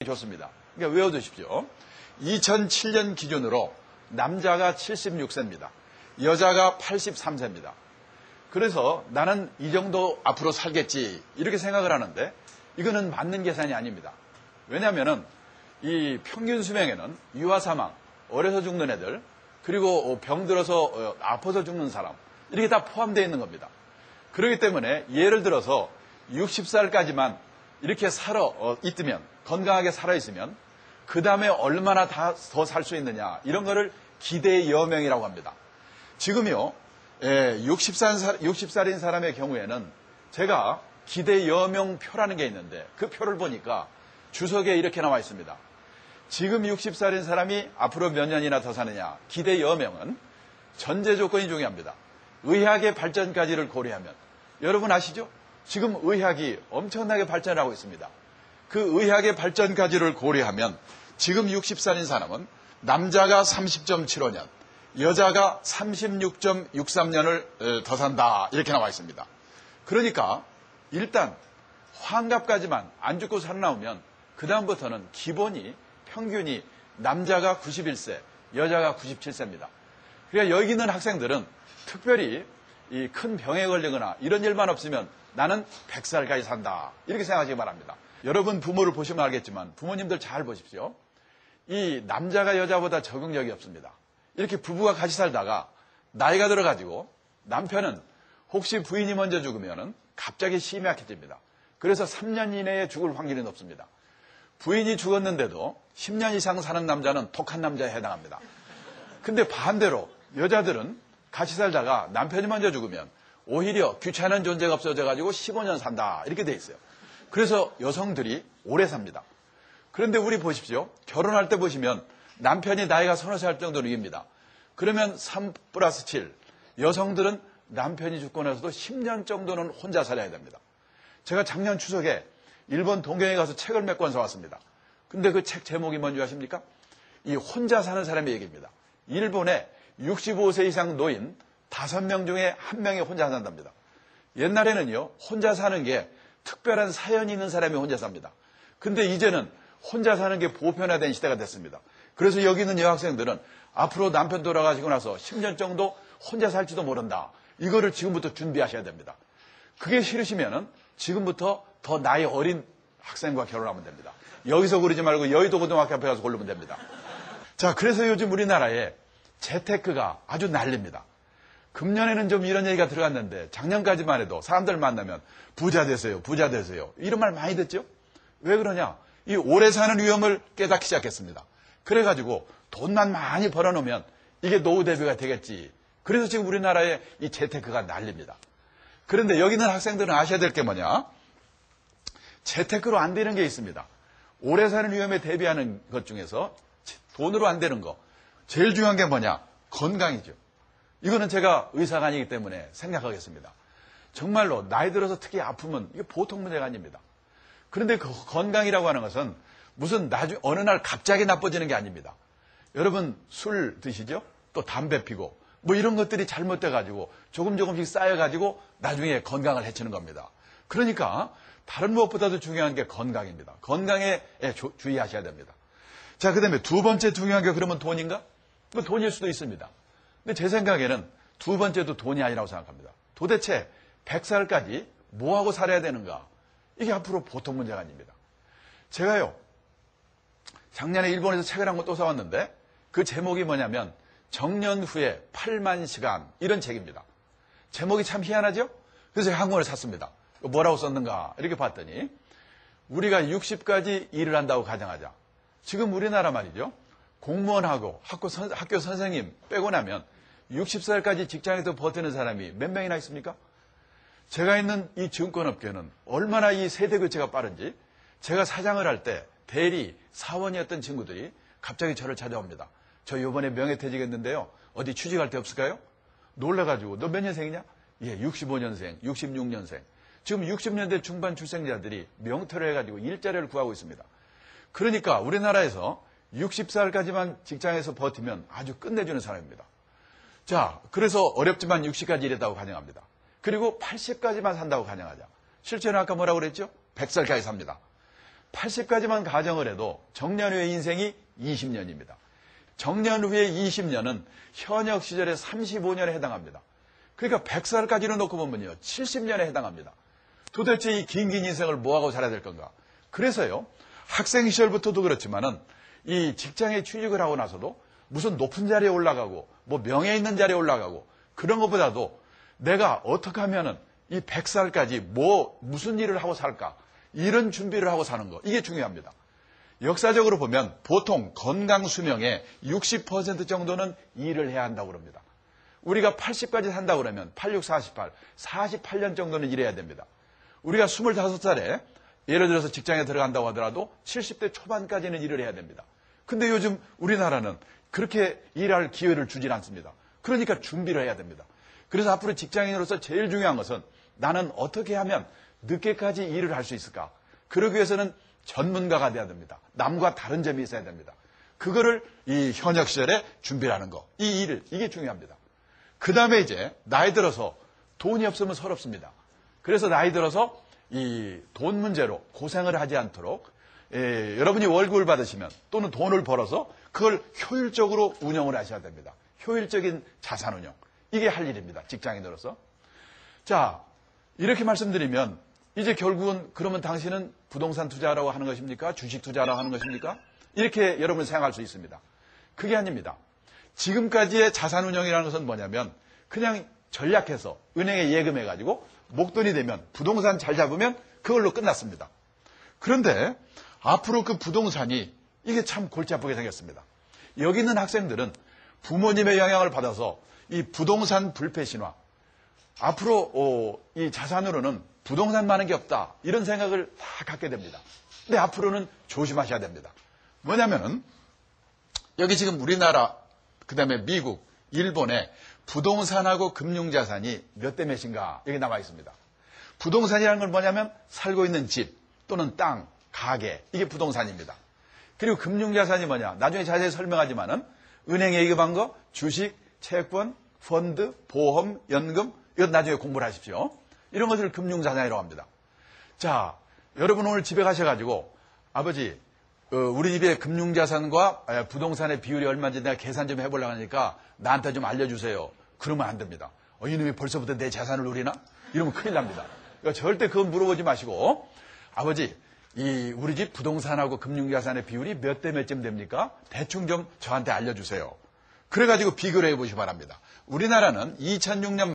좋습니다. 그러니까 외워두십시오. 2007년 기준으로 남자가 76세입니다. 여자가 83세입니다. 그래서 나는 이 정도 앞으로 살겠지 이렇게 생각을 하는데 이거는 맞는 계산이 아닙니다. 왜냐하면 이 평균 수명에는 유아 사망, 어려서 죽는 애들, 그리고 병들어서 아파서 죽는 사람 이렇게 다 포함되어 있는 겁니다. 그렇기 때문에 예를 들어서 60살까지만 이렇게 있으면 건강하게 살아있으면 그 다음에 얼마나 더 살 수 있느냐 이런 거를 기대 여명이라고 합니다. 지금요 60살인 사람의 경우에는 제가 기대 여명표라는 게 있는데 그 표를 보니까 주석에 이렇게 나와 있습니다. 지금 60살인 사람이 앞으로 몇 년이나 더 사느냐 기대 여명은 전제 조건이 중요합니다. 의학의 발전까지를 고려하면 여러분 아시죠? 지금 의학이 엄청나게 발전을 하고 있습니다. 그 의학의 발전까지를 고려하면 지금 60살인 사람은 남자가 30.75년, 여자가 36.63년을 더 산다 이렇게 나와 있습니다. 그러니까 일단 환갑까지만 안 죽고 살아나오면 그 다음부터는 기본이 평균이 남자가 91세, 여자가 97세입니다. 그러니까 여기 있는 학생들은 특별히 이 큰 병에 걸리거나 이런 일만 없으면 나는 100살까지 산다 이렇게 생각하시기 바랍니다. 여러분 부모를 보시면 알겠지만 부모님들 잘 보십시오. 이 남자가 여자보다 적응력이 없습니다. 이렇게 부부가 같이 살다가 나이가 들어가지고 남편은 혹시 부인이 먼저 죽으면 갑자기 심히 약해집니다. 그래서 3년 이내에 죽을 확률이 높습니다. 부인이 죽었는데도 10년 이상 사는 남자는 독한 남자에 해당합니다. 근데 반대로 여자들은 같이 살다가 남편이 먼저 죽으면 오히려 귀찮은 존재가 없어져가지고 15년 산다 이렇게 돼 있어요. 그래서 여성들이 오래 삽니다. 그런데 우리 보십시오. 결혼할 때 보시면 남편이 나이가 서너 살 정도로 이깁니다. 그러면 3+7 여성들은 남편이 죽고 나서도 10년 정도는 혼자 살아야 됩니다. 제가 작년 추석에 일본 동경에 가서 책을 몇 권 사왔습니다. 근데 그 책 제목이 뭔지 아십니까? 이 혼자 사는 사람의 얘기입니다. 일본에 65세 이상 노인 5명 중에 1명이 혼자 산답니다. 옛날에는요 혼자 사는 게 특별한 사연이 있는 사람이 혼자 삽니다. 근데 이제는 혼자 사는 게 보편화된 시대가 됐습니다. 그래서 여기 있는 여학생들은 앞으로 남편 돌아가시고 나서 10년 정도 혼자 살지도 모른다. 이거를 지금부터 준비하셔야 됩니다. 그게 싫으시면은 지금부터 더 나이 어린 학생과 결혼하면 됩니다. 여기서 고르지 말고 여의도 고등학교 앞에 가서 고르면 됩니다. 자, 그래서 요즘 우리나라에 재테크가 아주 난립니다. 금년에는 좀 이런 얘기가 들어갔는데 작년까지만 해도 사람들 만나면 부자 되세요, 부자 되세요. 이런 말 많이 듣죠? 왜 그러냐? 이 오래 사는 위험을 깨닫기 시작했습니다. 그래가지고 돈만 많이 벌어놓으면 이게 노후 대비가 되겠지. 그래서 지금 우리나라에 이 재테크가 난립니다. 그런데 여기 있는 학생들은 아셔야 될 게 뭐냐? 재테크로 안 되는 게 있습니다. 오래 사는 위험에 대비하는 것 중에서 돈으로 안 되는 거. 제일 중요한 게 뭐냐? 건강이죠. 이거는 제가 의사가 아니기 때문에 생각하겠습니다. 정말로 나이 들어서 특히 아프면 이게 보통 문제가 아닙니다. 그런데 그 건강이라고 하는 것은 무슨 어느 날 갑자기 나빠지는 게 아닙니다. 여러분 술 드시죠? 또 담배 피고 뭐 이런 것들이 잘못돼가지고 조금씩 쌓여가지고 나중에 건강을 해치는 겁니다. 그러니까 다른 무엇보다도 중요한 게 건강입니다. 건강에 주의하셔야 됩니다. 자, 그 다음에 두 번째 중요한 게 그러면 돈인가? 그 돈일 수도 있습니다. 근데 제 생각에는 두 번째도 돈이 아니라고 생각합니다. 도대체 100살까지 뭐하고 살아야 되는가? 이게 앞으로 보통 문제가 아닙니다. 제가요, 작년에 일본에서 책을 한 권 또 사왔는데 그 제목이 뭐냐면 정년 후에 8만 시간 이런 책입니다. 제목이 참 희한하죠? 그래서 한 권을 샀습니다. 뭐라고 썼는가 이렇게 봤더니 우리가 60까지 일을 한다고 가정하자. 지금 우리나라 말이죠. 공무원하고 학교 선생님 빼고 나면 60살까지 직장에서 버티는 사람이 몇 명이나 있습니까? 제가 있는 이 증권업계는 얼마나 이 세대 교체가 빠른지 제가 사장을 할 때 대리, 사원이었던 친구들이 갑자기 저를 찾아옵니다. 저 이번에 명예퇴직 했는데요. 어디 취직할 데 없을까요? 놀라가지고 너 몇 년생이냐? 예, 65년생, 66년생. 지금 60년대 중반 출생자들이 명퇴를 해가지고 일자리를 구하고 있습니다. 그러니까 우리나라에서 60살까지만 직장에서 버티면 아주 끝내주는 사람입니다. 자, 그래서 어렵지만 60까지 일했다고 가정합니다. 그리고 80까지만 산다고 가정하자. 실제는 아까 뭐라고 그랬죠? 100살까지 삽니다. 80까지만 가정을 해도 정년 후의 인생이 20년입니다. 정년 후의 20년은 현역 시절의 35년에 해당합니다. 그러니까 100살까지는 놓고 보면요, 70년에 해당합니다. 도대체 이 긴 인생을 뭐하고 살아야 될 건가? 그래서요, 학생 시절부터도 그렇지만은 이 직장에 취직을 하고 나서도 무슨 높은 자리에 올라가고 뭐 명예 있는 자리에 올라가고 그런 것보다도 내가 어떻게 하면은 이 100살까지 무슨 일을 하고 살까? 이런 준비를 하고 사는 거. 이게 중요합니다. 역사적으로 보면 보통 건강 수명의 60% 정도는 일을 해야 한다고 그럽니다. 우리가 80까지 산다고 그러면 86, 48, 48년 정도는 일해야 됩니다. 우리가 25살에 예를 들어서 직장에 들어간다고 하더라도 70대 초반까지는 일을 해야 됩니다. 근데 요즘 우리나라는 그렇게 일할 기회를 주질 않습니다. 그러니까 준비를 해야 됩니다. 그래서 앞으로 직장인으로서 제일 중요한 것은 나는 어떻게 하면 늦게까지 일을 할 수 있을까? 그러기 위해서는 전문가가 돼야 됩니다. 남과 다른 점이 있어야 됩니다. 그거를 이 현역 시절에 준비를 하는 거. 이게 중요합니다. 그 다음에 이제 나이 들어서 돈이 없으면 서럽습니다. 그래서 나이 들어서 이 돈 문제로 고생을 하지 않도록 여러분이 월급을 받으시면 또는 돈을 벌어서 그걸 효율적으로 운영을 하셔야 됩니다. 효율적인 자산 운영. 이게 할 일입니다. 직장인으로서. 자, 이렇게 말씀드리면 이제 결국은 그러면 당신은 부동산 투자라고 하는 것입니까? 주식 투자라고 하는 것입니까? 이렇게 여러분이 생각할 수 있습니다. 그게 아닙니다. 지금까지의 자산 운영이라는 것은 뭐냐면 그냥 전략해서 은행에 예금해가지고 목돈이 되면 부동산 잘 잡으면 그걸로 끝났습니다. 그런데 앞으로 그 부동산이 이게 참 골치 아프게 생겼습니다. 여기 있는 학생들은 부모님의 영향을 받아서 이 부동산 불패신화, 앞으로 이 자산으로는 부동산만한 게 없다 이런 생각을 다 갖게 됩니다. 근데 앞으로는 조심하셔야 됩니다. 뭐냐면은 여기 지금 우리나라 그다음에 미국, 일본의 부동산하고 금융자산이 몇 대 몇인가 여기 나와 있습니다. 부동산이라는 건 뭐냐면 살고 있는 집 또는 땅, 가게 이게 부동산입니다. 그리고 금융자산이 뭐냐 나중에 자세히 설명하지만은 은행에 예금한 거, 주식, 채권, 펀드, 보험, 연금 이것 나중에 공부를 하십시오. 이런 것을 금융자산이라고 합니다. 자, 여러분 오늘 집에 가셔가지고 아버지 우리 집의 금융자산과 부동산의 비율이 얼마인지 내가 계산 좀 해보려고 하니까 나한테 좀 알려주세요. 그러면 안 됩니다. 이놈이 벌써부터 내 자산을 노리나? 이러면 큰일 납니다. 그러니까 절대 그건 물어보지 마시고 아버지 우리 집 부동산하고 금융자산의 비율이 몇 대 몇쯤 됩니까? 대충 좀 저한테 알려주세요. 그래가지고 비교를 해보시기 바랍니다. 우리나라는 2006년